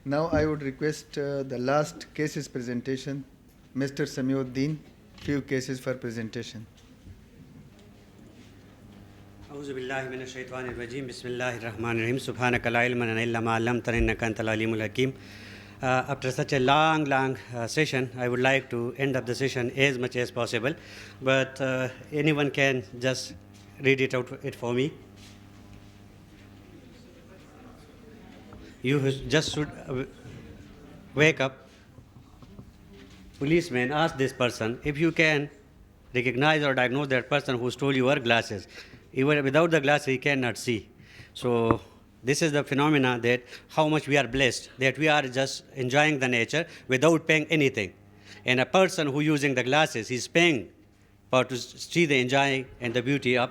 Now I would request the last cases presentation, Mr. Samiuddin, few cases for presentation. أعوذ بالله من الشيطان الرجيم بسم الله الرحمن الرحيم سبحانك لا علم لنا إلا ما علمتنا إنك أنت العليم الحكيم. After such a long session, I would like to end up the session as much as possible, but anyone can just read it out for me. You just should wake up. Policeman asked this person if you can recognize or diagnose that person who stole your glasses. Even without the glasses, he cannot see. So this is the phenomena that how much we are blessed, that we are just enjoying the nature without paying anything. And a person who using the glasses, he's paying for to see the enjoying and the beauty of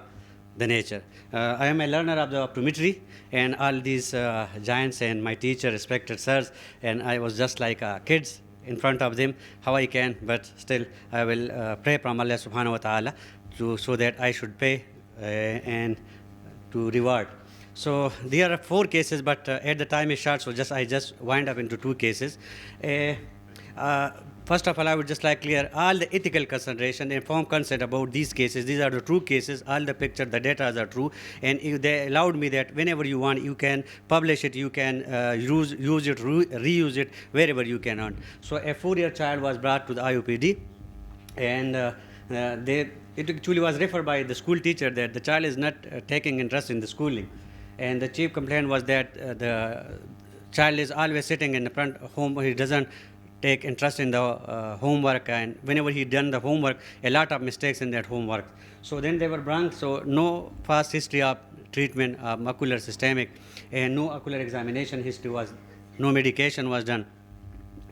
the nature. I am a learner of the optometry, and all these giants and my teacher, respected sirs, and I was just like kids in front of them, how I can, but still I will pray from Allah subhanahu wa ta'ala so that I should pay and to reward. So there are 4 cases, but at the time is short, so I just wind up into 2 cases. First of all, I would just like clear all the ethical consideration and firm consent about these cases. These are the true cases. All the picture, the data are true, and they allowed me that whenever you want, you can publish it, you can use it, reuse it wherever you can earn. So a 4-year child was brought to the IOPD, and it actually was referred by the school teacher that the child is not taking interest in the schooling, and the chief complaint was that the child is always sitting in the front home. He doesn't take interest in the homework, and whenever he done the homework, a lot of mistakes in that homework. So then they were brought, so no past history of treatment of ocular systemic, and no ocular examination history was, no medication was done.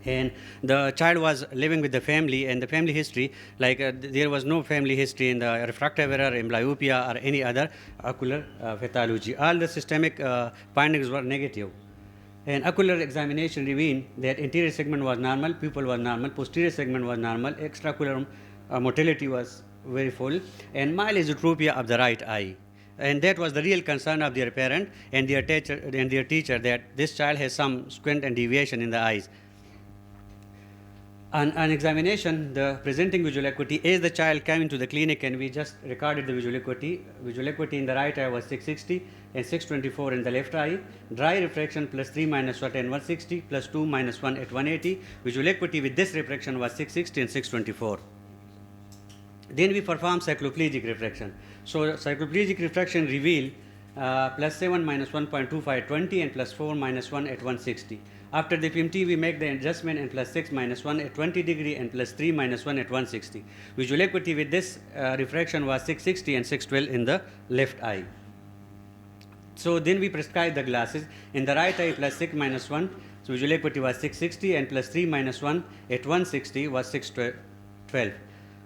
And the child was living with the family, and the family history, like there was no family history in the refractive error, amblyopia, or any other ocular pathology. All the systemic findings were negative. And ocular examination revealed that anterior segment was normal, pupil was normal, posterior segment was normal, extraocular motility was very full, and mild esotropia of the right eye. And that was the real concern of their parent and their teacher, that this child has some squint and deviation in the eyes. On examination, the presenting visual acuity, as the child came into the clinic, and we just recorded the visual acuity. Visual acuity in the right eye was 660 and 624 in the left eye. Dry refraction plus 3 minus 1 at 160 plus 2 minus 1 at 180. Visual acuity with this refraction was 660 and 624. Then we performed cycloplegic refraction. So cycloplegic refraction revealed plus 7 minus 1.25 at 20 and plus 4 minus 1 at 160. After the PMT, we make the adjustment and plus 6 minus 1 at 20 degree and plus 3 minus 1 at 160. Visual acuity with this refraction was 660 and 612 in the left eye. So then we prescribed the glasses. In the right eye, plus 6 minus 1, so visual acuity was 660 and plus 3 minus 1 at 160 was 612.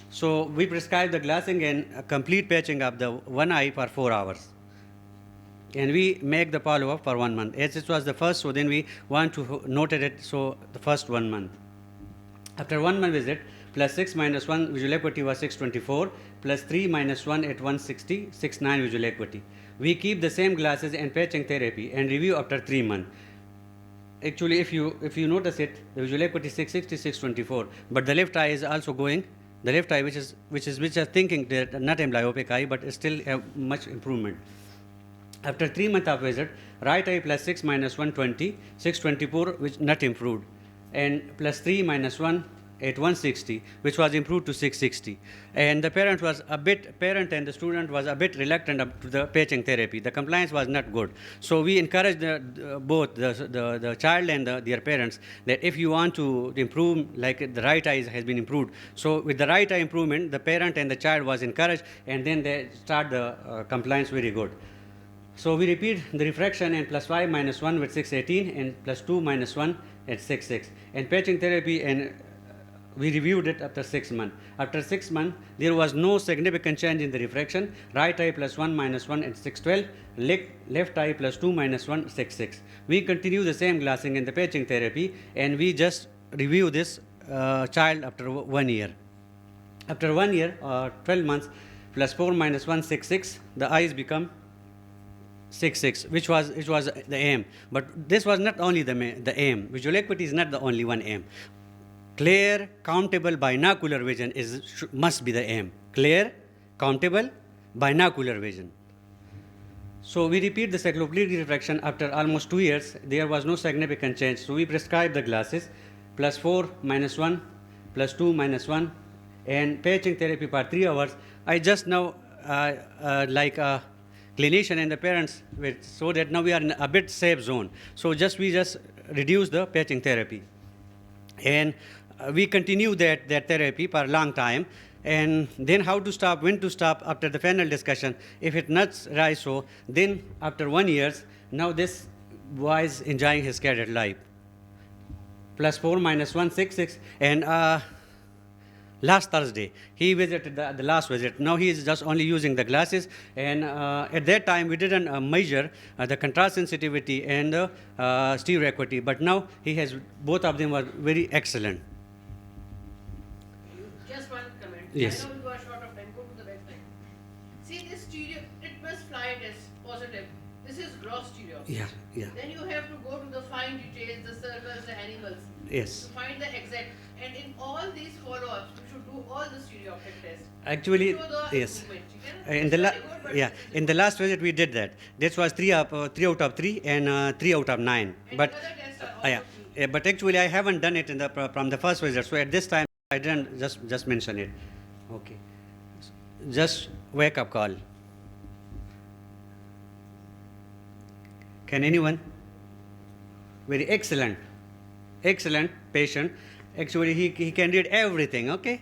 So we prescribed the glassing and complete patching of the one eye for 4 hours. And we make the follow-up for 1 month. As it was the first, so then we want to note it, so the first 1 month. After 1 month visit, plus 6 minus 1 visual acuity was 624, plus 3 minus 1 at 160, 69 visual acuity. We keep the same glasses and patching therapy and review after 3 months. Actually, if you notice it, the visual acuity 660, 624, but the left eye is also going, the left eye which is thinking that not amblyopic eye, but still have much improvement. After 3 months of visit, right eye plus 6 minus 120, 624, which not improved, and plus 3 minus 1 at 160, which was improved to 660. And the parent and the student was a bit reluctant to the patching therapy. The compliance was not good. So we encourage both the child and their parents that if you want to improve, like the right eye has been improved. So with the right eye improvement, the parent and the child was encouraged, and then they start the compliance very good. So we repeat the refraction and plus 5 minus 1 with 618 and plus 2 minus 1 at 66. And patching therapy, and we reviewed it after 6 months. After 6 months, there was no significant change in the refraction. Right eye plus 1 minus 1 at 612, left eye plus 2 minus 1, 66. We continue the same glassing in the patching therapy, and we just review this child after 1 year. After 1 year, 12 months, plus 4 minus 1, 66, the eyes become 66, which was the aim. But this was not only the aim. Visual acuity is not the only one aim. Clear, countable binocular vision must be the aim. Clear, countable binocular vision. So we repeat the cycloplegic refraction after almost 2 years. There was no significant change. So we prescribed the glasses, +4, -1, +2, -1, and patching therapy for 3 hours. I just now, like a clinician and the parents, so that now we are in a bit safe zone. So we just reduce the patching therapy. And we continue that therapy for a long time. And then how to stop, when to stop, after the final discussion. If it not rise so, then after 1 year, now this boy is enjoying his cadet life. +4, -1, 6. And last Thursday, he visited the last visit. Now he is just only using the glasses. And at that time, we didn't measure the contrast sensitivity and the stereo acuity. But now he has, both of them were very excellent. Just one comment. Yes. I know you are short of time. Go to the website. See this stereo, it must fly it as positive. This is gross stereo. Yeah. Then you have to go to the fine details, the circles, the animals. Yes. To find the exact. And in all these follow-ups, you should do all the stereoptic tests. Actually, to show the yes. improvement. In the last visit we did that. This was 3 out of 3 and 3 out of 9. And But the other tests are also but actually I haven't done it from the first visit. So at this time I didn't just mention it. Okay. Just wake up call. Can anyone? Very excellent patient. Actually, he can read everything, okay?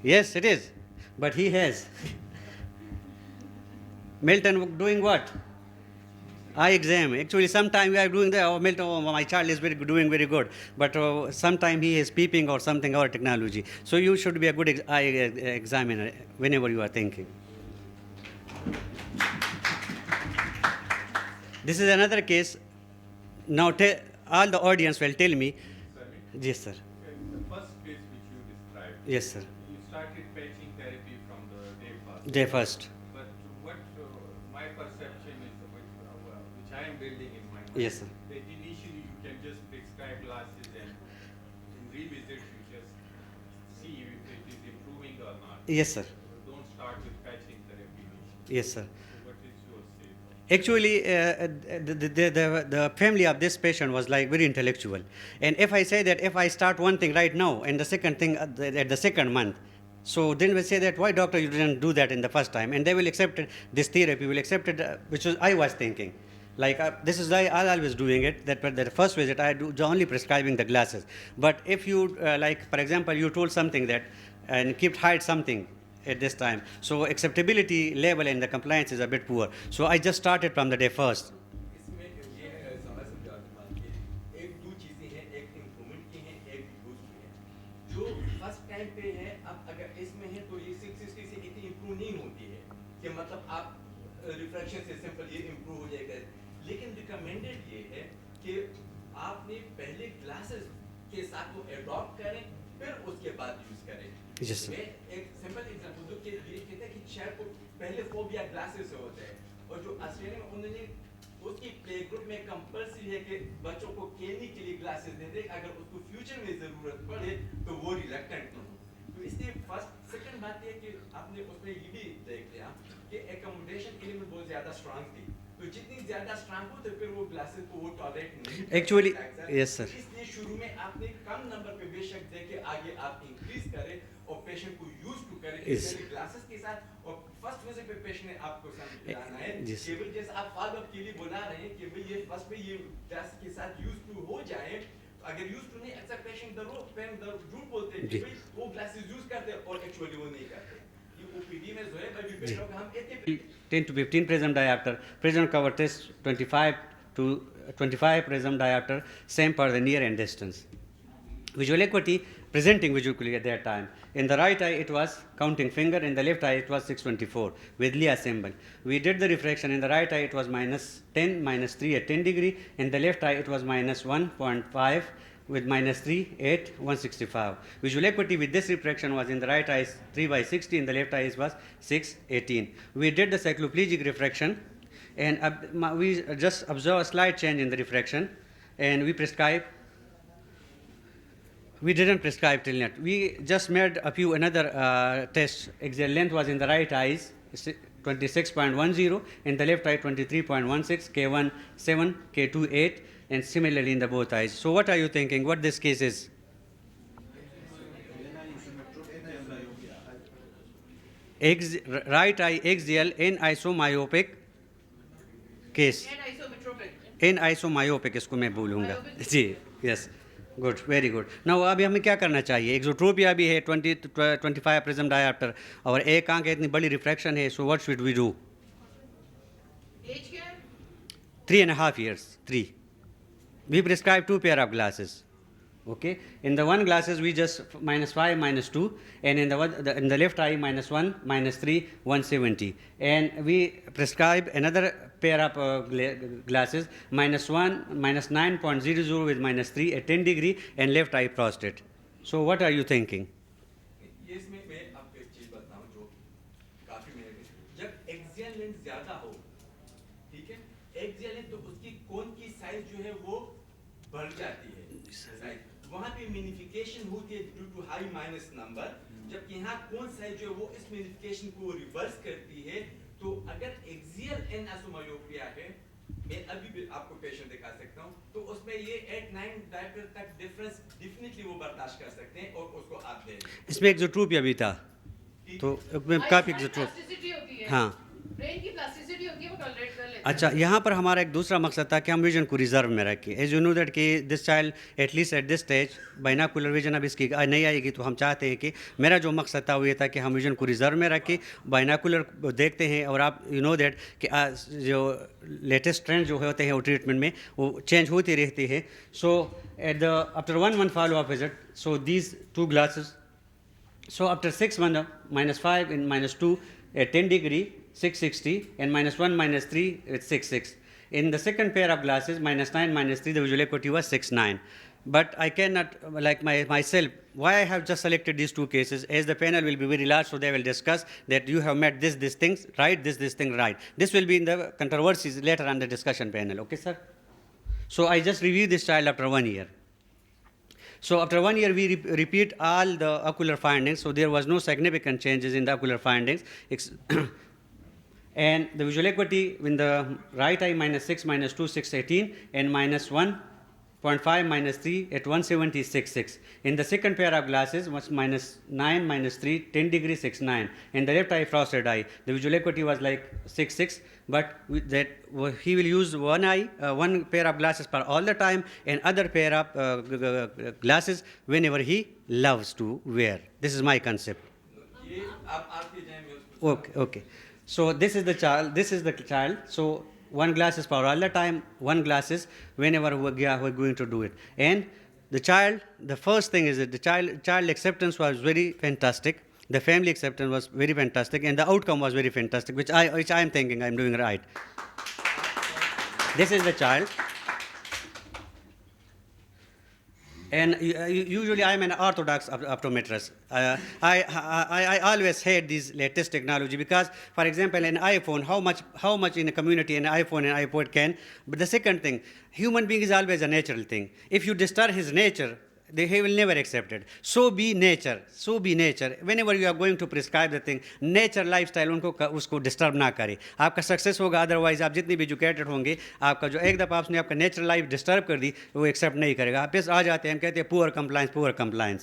Yes, it is. But he has. Milton doing what? Eye exam. Actually, sometimes we are doing Milton, my child is doing very good. But sometimes he is peeping or something, our technology. So you should be a good eye examiner whenever you are thinking. This is another case. Now, all the audience will tell me. Yes, sir. The first case which you described. Yes, sir. You started patching therapy from the Day first. But what my perception is, which I am building in my mind. Yes, sir. That initially you can just prescribe glasses and in revisit you just see if it is improving or not. Yes, sir. Don't start with patching therapy initially. Yes, sir. So what is your say? Actually, the family of this patient was like very intellectual. And if I say that if I start one thing right now and the second thing at the second month, so then we say that why doctor you didn't do that in the first time, and they will accept it, this therapy will accept it, which was I was thinking. Like this is why I always doing it. That the first visit I do only prescribing the glasses. But if you like, for example, you told something that and keep hide something at this time. So acceptability level and the compliance is a bit poor. So I just started from the day first. इसमें ये समझ समझा कि एक दो चीजें हैं, एक इम्प्रूवमेंट की हैं, एक बूस्ट की हैं। जो फर्स्ट टाइम पे है, अब अगर इसमें है तो ये 660 से इतनी इम्प्रूव नहीं होती है कि मतलब आप रिफ्रैक्शन से सिंपल ये इम्प्रूव हो जाएगा। लेकिन रिकमेंडेड ये है कि आपने पहले ग्लासेस के साथ वो एडॉप्ट करें, फिर उसके बाद यूज करें। Yes, sir. मैं एक सिंपल एग्जांपल दूं कि ये कहते हैं कि शेयर को पहले फोबिया ग्लासेस से होता है और जो ऑस्ट्रेलिया में उन्होंने उसकी प्ले ग्रुप में कंपल्सरी है कि बच्चों को खेलने के लिए ग्लासेस दे दे, अगर उसको फ्यूचर में जरूरत पड़े तो वो रिलक्टेंट न हो। तो इसलिए फर्स्ट सेकंड बात ये कि आपने उसमें ये भी देख लिया कि एकोमोडेशन एलिमेंट बहुत ज्यादा स्ट्रांग थी, तो जितनी ज्यादा स्ट्रांग हो तो फिर वो ग्लासेस को वो टॉलरेट नहीं कर Actually, सकता है। yes, sir. इसलिए शुरू में आपने कम नंबर पे बेशक दे के आगे आप इंक्रीज करें और पेशेंट को यूज टू करें Yes. ग्लासेस के साथ। और फर्स्ट विजिट पे पेशेंट ने आपको समझाना है Yes. केवल जैसे आप फॉलो अप के लिए बुला रहे हैं कि भाई ये फर्स्ट में ये ग्लास के साथ यूज टू हो जाए, अगर यूज टू नहीं अक्सर पेशेंट झूठ बोलते हैं कि जी। भाई वो ग्लासेस यूज करते हैं और एक्चुअली वो नहीं करते। ये ओपीडी में जो है भाई जी। बेटर हम इतने 10 to 15 prism diopter. Prism cover test 25 to 25 prism diopter. Same for the near and distance. Visual acuity, presenting visual acuity at that time. In the right eye it was counting finger, in the left eye it was 624 with Lia symbol. We did the refraction. In the right eye it was -10, -3 at 10 degree. In the left eye it was -1.5 with -3 at 165. Visual acuity with this refraction was in the right eye 3/60, in the left eye was 618. We did the cycloplegic refraction And we just observe a slight change in the refraction, and we prescribe. We didn't prescribe till yet. We just made a few another tests. Axial length was in the right eyes 26.10, in the left eye 23.16, K1 7, K2 8, and similarly in the both eyes. So what are you thinking? What this case is? Right eye axial in isomyopic case. And isometropic. इन आइसोमायोपिक इसको मैं बोलूँगा जी. Yes, good, very good. Now अभी हमें क्या करना चाहिए? Exotropia भी है 25 प्रिज्म डायऑप्टर और एक आंख है, इतनी बड़ी रिफ्रैक्शन है. So what should we do? Age क्या है? 3.5 years. 3. We prescribe 2 pair of glasses. Okay, in the one glasses we just -5, -2, and in the left eye -1, -3, 170, and we prescribe another pair of glasses -1, -9.00 with -3 at 10 degree and left eye prostate. So what are you thinking? ये इसमें मैं आपको एक चीज बताऊं जो काफी मेरे जब एक्सियल लेंथ ज्यादा हो, ठीक है, एक्सियल लेंथ तो उसकी कोन की साइज जो है वो बढ़ जाती है. साइज वहाँ पे मिनिफिकेशन होती है due to high minus number, जबकि यहाँ कोन साइज जो है वो इस मिनिफिकेशन को रिवर्स करती है. तो अगर एक्सियल एन आइसोमायोपिया है, मैं अभी भी आपको पेशेंट दिखा सकता हूँ, तो उसमें ये 8-9 डायप्टर तक डिफरेंस डेफिनेटली वो बर्दाश्त कर सकते हैं और उसको आप दे दें. इसमें एक्सोट्रोपिया भी था, तो काफ़ी एक्सोट्रोप. प्लास्टिसिटी होती है. हाँ. ब्रेन की प्लास्टिसिटी होती है, वो टॉलरेट कर लेते हैं. अच्छा, यहाँ पर हमारा एक दूसरा मकसद था कि हम विजन को रिजर्व में रखें. एज यू नो दैट कि this child at least at this stage binocular vision अब इसकी नहीं आएगी, तो हम चाहते हैं कि मेरा जो मकसद था वो ये था कि हम विजन को रिजर्व में रखें, बाइनाकुलर देखते हैं. और आप यू नो दैट कि जो लेटेस्ट ट्रेंड जो होते हैं वो ट्रीटमेंट में वो चेंज होती रहती है. So at the after 1 month follow up visit, so these 2 glasses, so after 6 months -5 and -2 at 10 degree 660 and -1 -3 at 66. In the second pair of glasses -9 -3 the visual acuity was 6.9. But I cannot like myself why I have just selected these 2 cases, as the panel will be very large, so they will discuss that you have met these things right, this thing right. This will be in the controversies later on the discussion panel. Okay, sir? So I just reviewed this child after 1 year. So after 1 year, we repeat all the ocular findings. So there was no significant changes in the ocular findings. And the visual acuity in the right eye -6, -2, 618, and -1.5, -3 at 170, 6.6. In the second pair of glasses was -9, -3, 10 degree, 6.9. In the left eye frosted eye, the visual acuity was like 6.6. But he will use one pair of glasses per all the time, and other pair of glasses whenever he loves to wear. This is my concept. Okay. So this is the child. So one glasses for all the time, one glasses whenever we're going to do it. And the child, the first thing is that the child acceptance was very fantastic. The family acceptance was very fantastic, and the outcome was very fantastic, which I am thinking I'm doing right. This is the child. And usually I'm an orthodox optometrist. I always hate these latest technology because, for example, an iPhone, how much in a community an iPhone and iPod can. But the second thing, human being is always a natural thing. If you disturb his nature, he will never accept it. So be nature. Whenever you are going to prescribe the thing, nature lifestyle उनको उसको disturb ना करे. आपका success होगा, otherwise आप जितनी भी educated होंगे, आपका जो एक दफ़ा आपने आपका natural life disturb कर दी, वो accept नहीं करेगा. आप बस आ जाते हैं, हम कहते हैं poor compliance.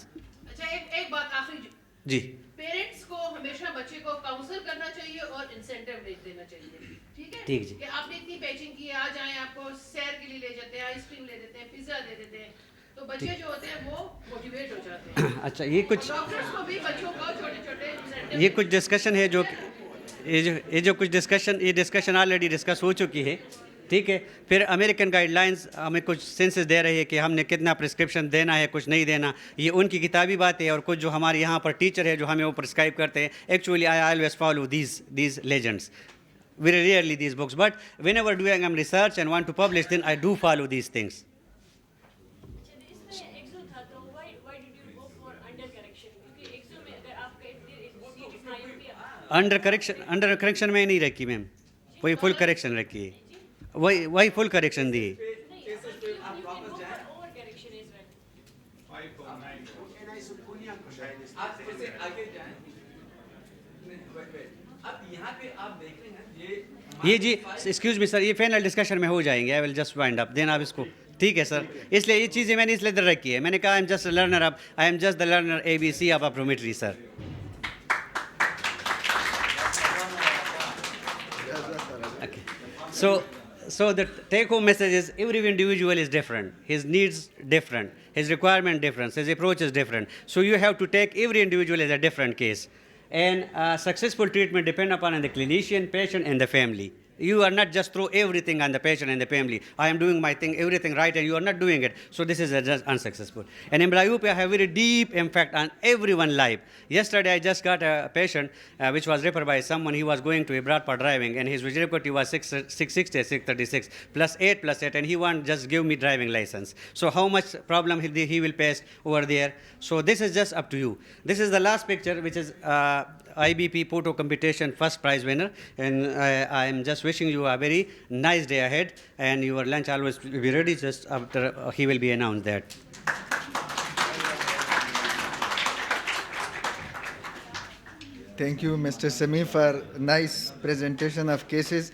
अच्छा, एक बात आखिरी जी. पेरेंट्स को हमेशा बच्चे को काउंसल करना चाहिए और इंसेंटिव देना चाहिए. ठीक है? ठीक जी. कि आपने इतनी पैचिंग की है, आ जाएं, आपको सैर के लिए ले जाते हैं, आइसक्रीम ले देते हैं, पिज्जा दे देते हैं, तो बच्चे जो होते हैं वो मोटिवेट हो जाते हैं. अच्छा, ये कुछ डॉक्टर्स को भी बच्चों को छोटे-छोटे ये कुछ डिस्कशन है जो ये जो कुछ डिस्कशन ऑलरेडी डिस्कस हो चुकी है. ठीक है. फिर अमेरिकन गाइडलाइंस हमें कुछ सेंसेस दे रही है कि हमने कितना प्रिस्क्रिप्शन देना है, कुछ नहीं देना. ये उनकी किताबी बात है, और कुछ जो हमारे यहाँ पर टीचर है जो हमें वो प्रिस्क्राइब करते हैं. Actually I always follow these legends. Very rarely these books, but whenever doing research and want to publish, then I do follow these things. Under correction में नहीं रखी मैम. वही फुल करेक्शन रखिए, वही फुल करेक्शन दी। Cases पे आप वापस जाएं, आप इससे आगे जाएं। अब यहाँ पे आप देख रहे हैं ये जी एक्सक्यूज मी सर, ये फाइनल डिस्कशन में हो जाएंगे, I will just wind up then आप इसको, ठीक है सर। इसलिए ये चीज़ें मैंने इसलिए इधर रखी है, मैंने कहा आई एम जस्ट लर्नर, अब I am just the learner ABC of optometry sir. Okay. So the take-home message is every individual is different. His needs different. His requirement different. His approach is different. So you have to take every individual as a different case. And successful treatment depend upon the clinician, patient, and the family. You are not just throw everything on the patient and the family. I am doing my thing, everything right, and you are not doing it. So this is just unsuccessful. And amblyopia have very deep impact on everyone's life. Yesterday I just got a patient which was referred by someone. He was going to abroad for driving, and his visual acuity was 660, 636 plus 8, and he want just give me driving license. So how much problem he will face over there? So this is just up to you. This is the last picture, which is IBP photo competition first prize winner, and I am just wishing you a very nice day ahead, and your lunch always will be ready just after he will be announced that. Thank you, Mr. Sami, for nice presentation of cases.